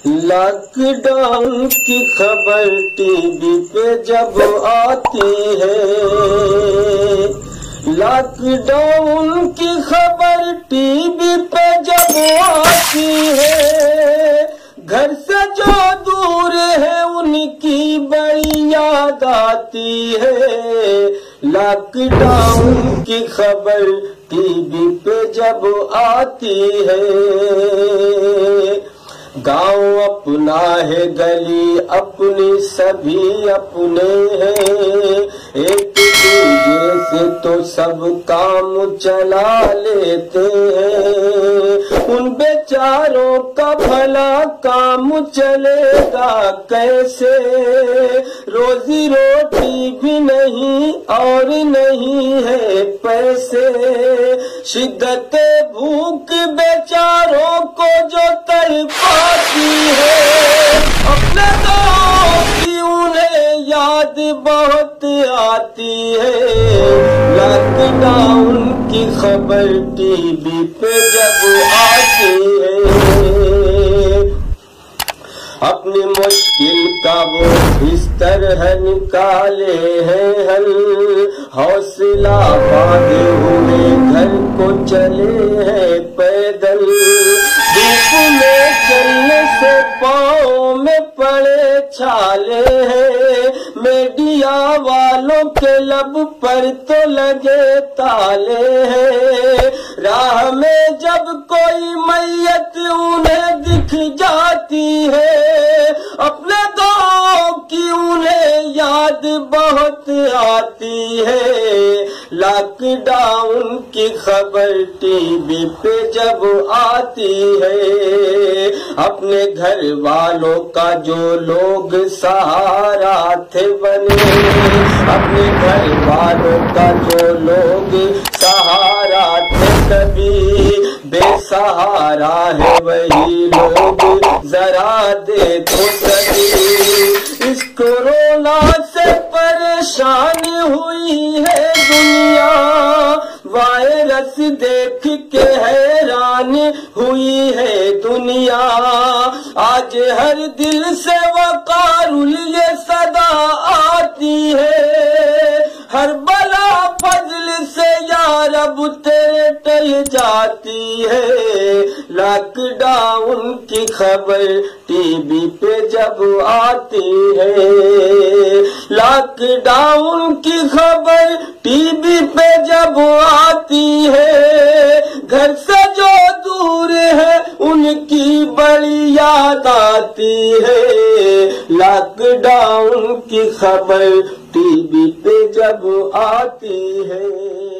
Lock down کی خبر T V پہ جب آتی ہے، لاک ڈاؤن کی خبر ٹی وی پہ جب آتی ہے، گھر سے جو دور ہے ان کی بڑی یاد آتی ہے۔ لاک ڈاؤن کی خبر ٹی وی پہ جب آتی ہے، گاؤں اپنا ہے، گلی اپنی، سبھی اپنے ہیں، ایک دوسرے سے تو سب کام چلا لیتے ہیں، ان بیچاروں کا بھلا کام چلے گا کیسے، روزی روٹی بھی نہیں اور نہیں ہے پیسے، شدت بھوک بیچاروں کو جو تڑپاتی ہے، اپنے دوست کی انہیں یاد بہت آتی ہے۔ لاک ڈاؤن کی خبر ٹی وی پہ جب آتی ہے، اپنی مشکل کا وہ اس طرح نکالے ہیں حل، حوصلہ باندھے ہوئے گھر کو چلے ہیں پیدل، دھوپ میں چلنے سے پاؤں میں پڑے چھالے ہیں، میڈیا والوں کے لب پر تو لگے تالے ہیں، راہ میں جب کوئی میت انہیں دکھ جاتی ہے، اپنے گاؤں کی انہیں یاد بہت آتی ہے۔ لاک ڈاؤن کی خبر ٹی وی پہ جب آتی ہے، اپنے گھر والوں کا جو لوگ سہارا تھے بنے، اپنے گھر والوں کا جو لوگ سہارا تھے کبھی، بے سہارا ہے وہی لوگ ذرا دیکھو سبھی، اس کورونا سے پریشان ہوئی ہے دنیا، وائرس دیکھ کے حیران ہوئی ہے دنیا، آج ہر دل سے وقار یہ صدا آتی ہے، ہر بلا فضل سے یا رب تیرے ٹل جاتی ہے۔ لاک ڈاؤن کی خبر ٹی وی پہ جب آتی ہے، لاک ڈاؤن کی خبر ٹی وی پہ جب آتی ہے، گھر سے جو دور ہے ان کی بڑی یاد آتی ہے۔ لاک ڈاؤن کی خبر ٹی وی پہ جب آتی ہے۔